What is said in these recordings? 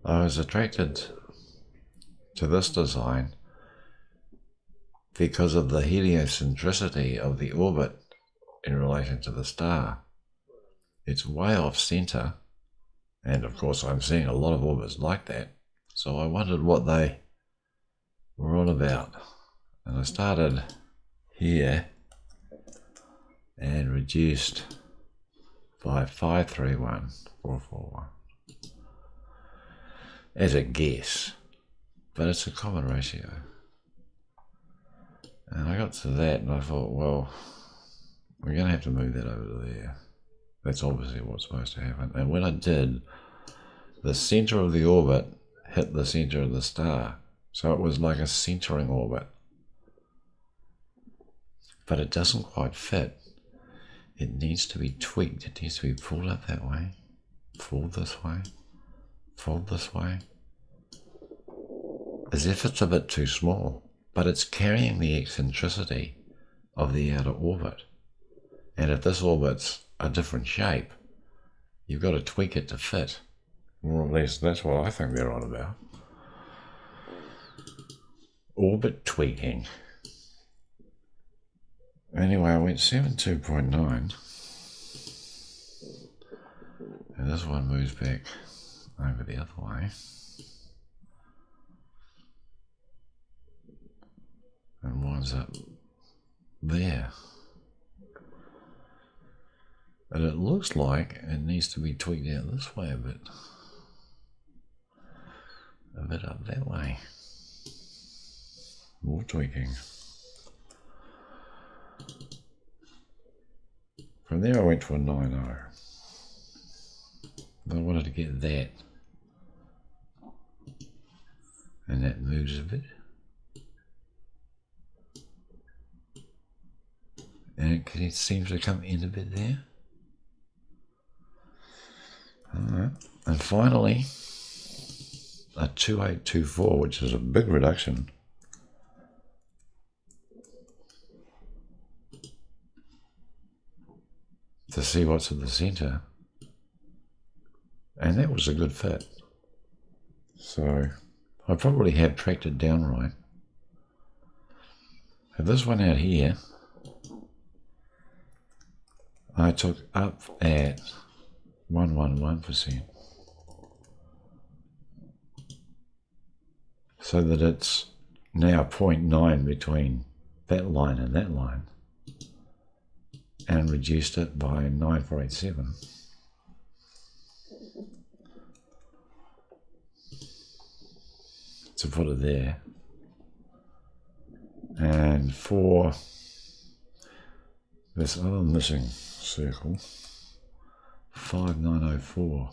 I was attracted to this design because of the heliocentricity of the orbit in relation to the star. It's way off center, and of course I'm seeing a lot of orbits like that, so I wondered what they were all about. And I started here and reduced by 531,441 as a guess, but it's a common ratio. And I got to that and I thought, well, we're going to have to move that over to there. That's obviously what's supposed to happen. And when I did, the center of the orbit hit the center of the star. So it was like a centering orbit. But it doesn't quite fit. It needs to be tweaked. It needs to be pulled up that way, fold this way, fold this way, as if it's a bit too small, but it's carrying the eccentricity of the outer orbit. And if this orbit's a different shape, you've got to tweak it to fit. Or at least that's what I think they're on about. Orbit tweaking. Anyway, I went 72.9, and this one moves back over the other way, and winds up there. And it looks like it needs to be tweaked out this way a bit up that way. More tweaking. From there I went to a 9.0. I wanted to get that. And that moves a bit. And it seems to come in a bit there. Alright. And finally, a 2824, which is a big reduction. To see what's at the center, and that was a good fit. So I probably have tracked it down right. And this one out here, I took up at 111%, so that it's now 0.9 between that line and that line, and reduced it by 9487. To put it there. And for this other missing circle, 5904.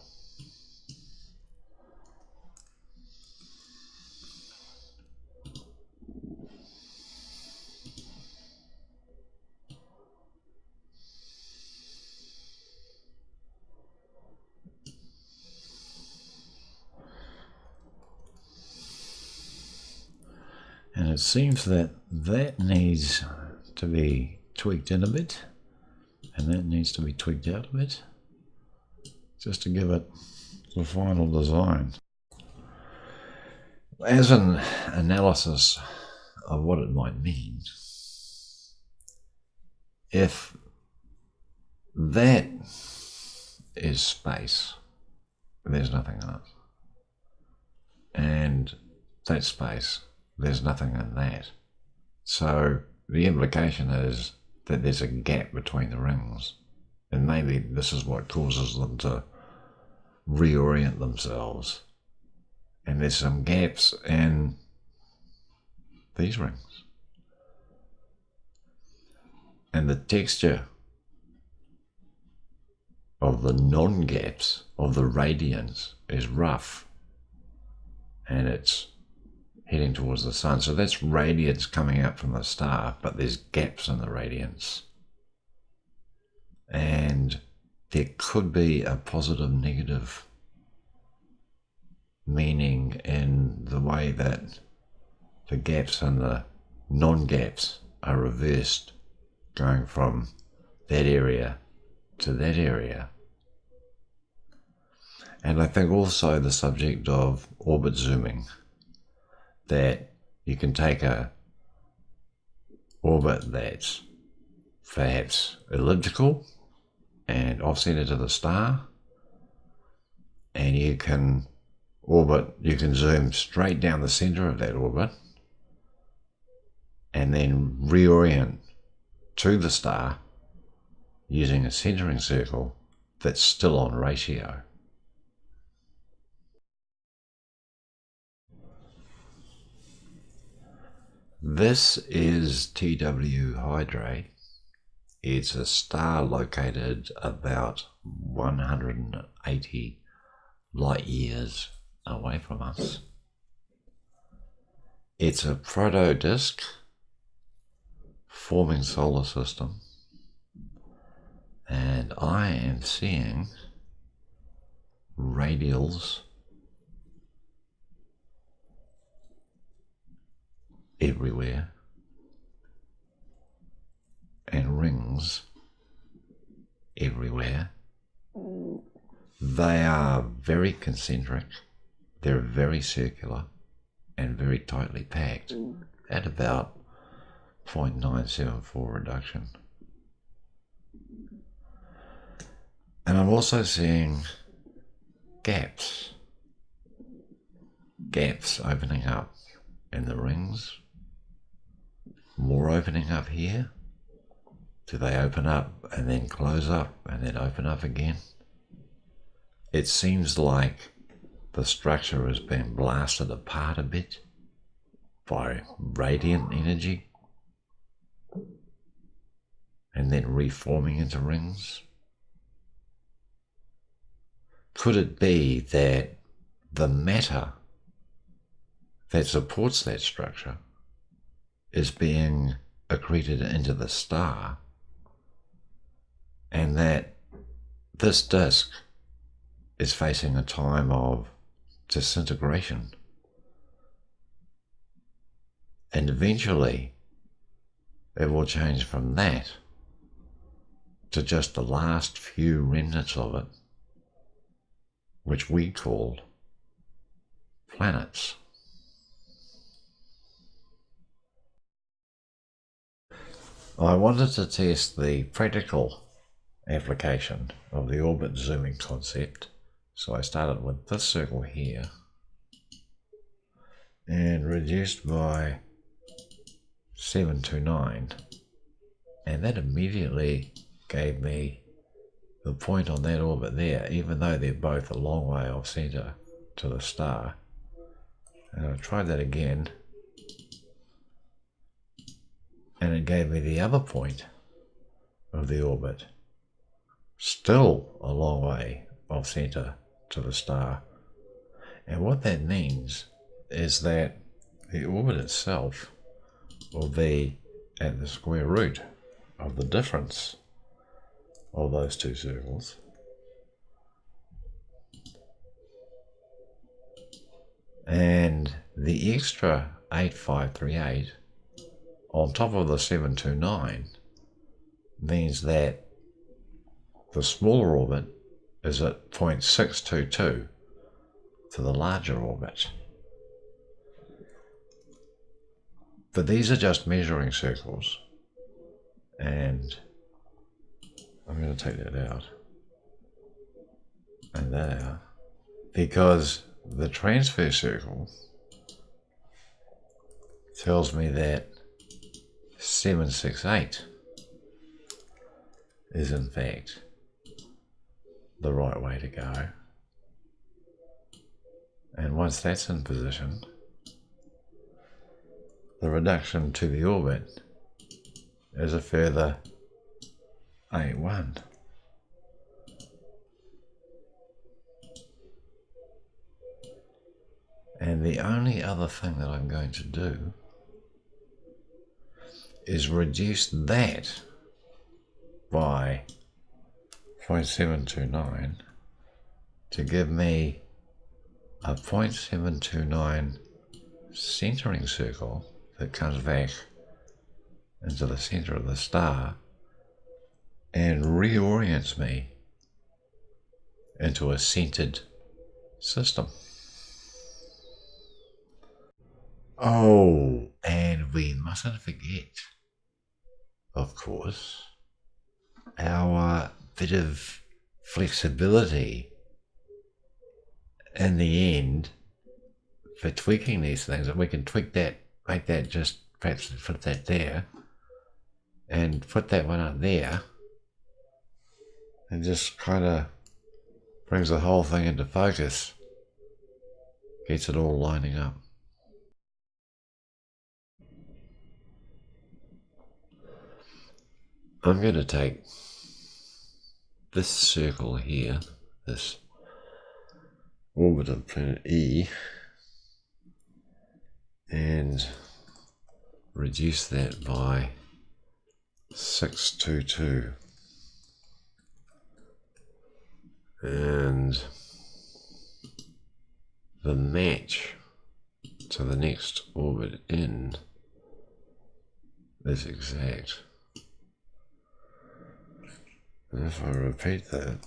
And it seems that that needs to be tweaked in a bit, and that needs to be tweaked out a bit, just to give it the final design. As an analysis of what it might mean, if that is space, there's nothing in it. And that space, there's nothing in that. So the implication is that there's a gap between the rings, and maybe this is what causes them to reorient themselves. And there's some gaps in these rings. And the texture of the non-gaps of the radiance is rough, and it's heading towards the sun. So that's radiance coming out from the star, but there's gaps in the radiance. And there could be a positive negative meaning in the way that the gaps and the non-gaps are reversed, going from that area to that area. And I think also the subject of orbit zooming, that you can take a orbit that's perhaps elliptical and offset to the star, and you can zoom straight down the center of that orbit and then reorient to the star using a centering circle that's still on ratio. This is TW Hydrae. It's a star located about 180 light years away from us. It's a proto-disk forming solar system, and I am seeing radials everywhere and rings everywhere. They are very concentric, they're very circular and very tightly packed at about 0.974 reduction. And I'm also seeing gaps opening up in the rings, more opening up here. Do they open up and then close up and then open up again? It seems like the structure has been blasted apart a bit by radiant energy and then reforming into rings. Could it be that the matter that supports that structure is being accreted into the star, and that this disk is facing a time of disintegration, and eventually it will change from that to just the last few remnants of it, which we call planets. I wanted to test the practical application of the orbit zooming concept, so I started with this circle here and reduced by 729, and that immediately gave me the point on that orbit there, even though they're both a long way off center to the star. And I tried that again, and it gave me the other point of the orbit, still a long way off center to the star. And what that means is that the orbit itself will be at the square root of the difference of those two circles, and the extra 8538 on top of the 729 means that the smaller orbit is at 0.622 to the larger orbit. But these are just measuring circles, and I'm going to take that out and that out, because the transfer circle tells me that 768 is in fact the right way to go. And once that's in position, the reduction to the orbit is a further 81. And the only other thing that I'm going to do is reduce that by 0.729 to give me a 0.729 centering circle that comes back into the center of the star and reorients me into a centered system. Oh, and we mustn't forget, of course, our bit of flexibility in the end for tweaking these things. And we can tweak that, make that just perhaps put that there and put that one up there, and just kind of brings the whole thing into focus, gets it all lining up. I'm going to take this circle here, this orbit of planet E, and reduce that by 622. And the match to the next orbit in is exact. And if I repeat that,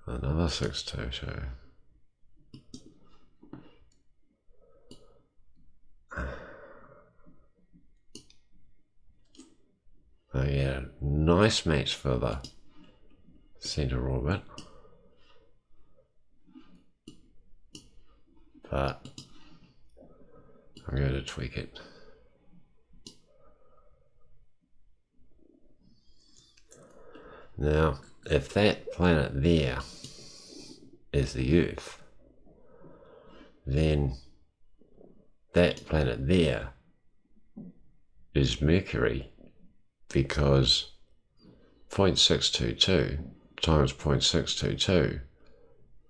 another 622. Oh yeah, nice match for the center orbit, but I'm going to tweak it. Now, if that planet there is the Earth, then that planet there is Mercury, because 0.622 times 0.622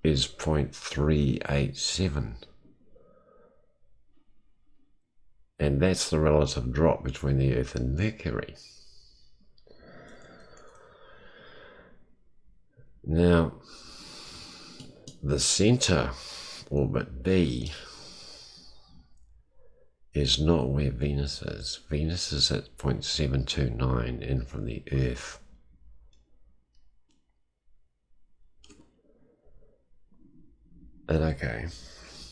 is 0.387. And that's the relative drop between the Earth and Mercury. Now, the center orbit B is not where Venus is. Venus is at 0.729 in from the Earth. And okay,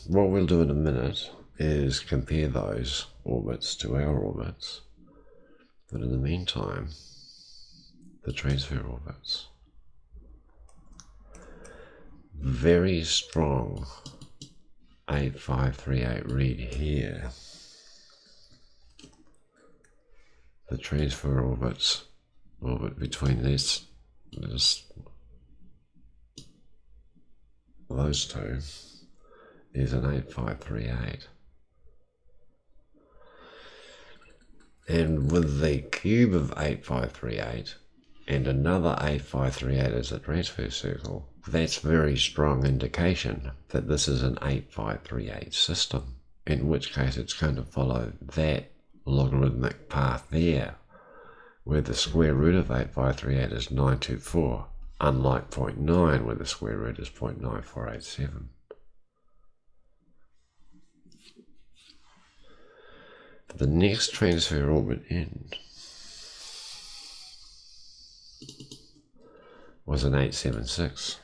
what we'll do in a minute is compare those orbits to our orbits. But in the meantime, the transfer orbits. Very strong 8538 read here. The transfer orbit between those two is an 8538. And with the cube of 8538 and another 8538 as a transfer circle, that's very strong indication that this is an 8538 system, in which case it's going to follow that logarithmic path there, where the square root of 8538 is 924, unlike 0.9 where the square root is 0.9487. The next transfer orbit in was an 876.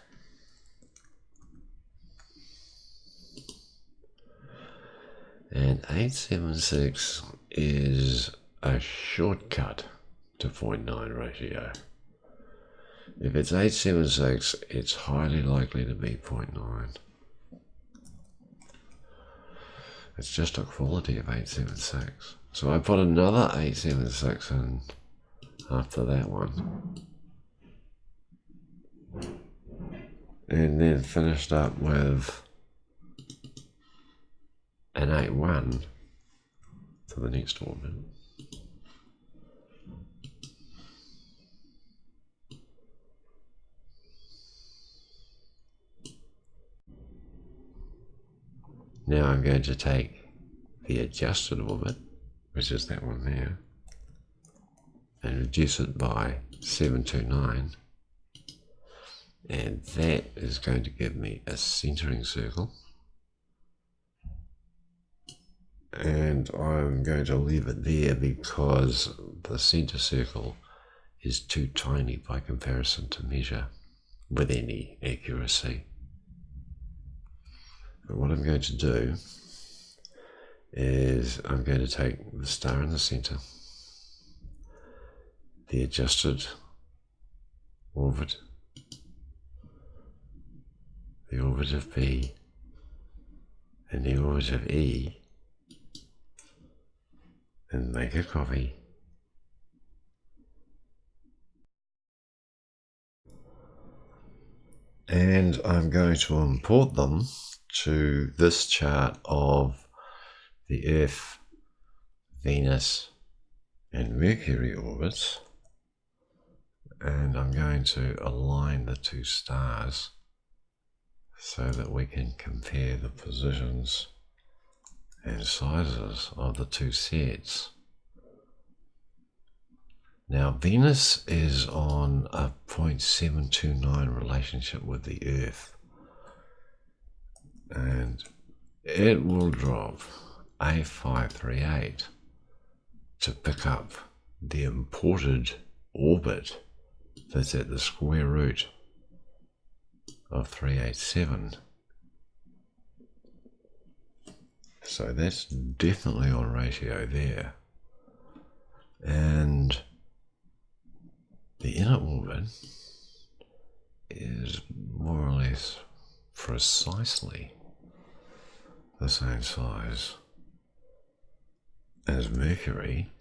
And 876 is a shortcut to 0.9 ratio. If it's 876, it's highly likely to be 0.9. It's just a quality of 876. So I put another 876 in after that one. And then finished up with an 81 to the next orbit. Now I'm going to take the adjusted orbit, which is that one there, and reduce it by 729. And that is going to give me a centering circle. And I'm going to leave it there because the center circle is too tiny by comparison to measure. with any accuracy. But what I'm going to do is I'm going to take the star in the centre, the adjusted orbit, the orbit of B, and the orbit of E, and make a copy. And I'm going to import them to this chart of the Earth, Venus, and Mercury orbits. And I'm going to align the two stars so that we can compare the positions and sizes of the two sets. Now, Venus is on a 0.729 relationship with the Earth, and it will drop A538 to pick up the imported orbit that's at the square root of 387. So that's definitely on ratio there. And the inner orbit is more or less precisely the same size as Mercury.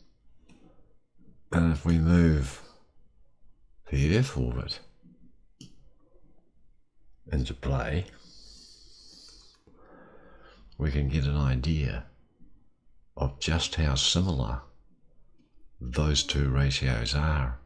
And if we move the Earth orbit into play, we can get an idea of just how similar those two ratios are.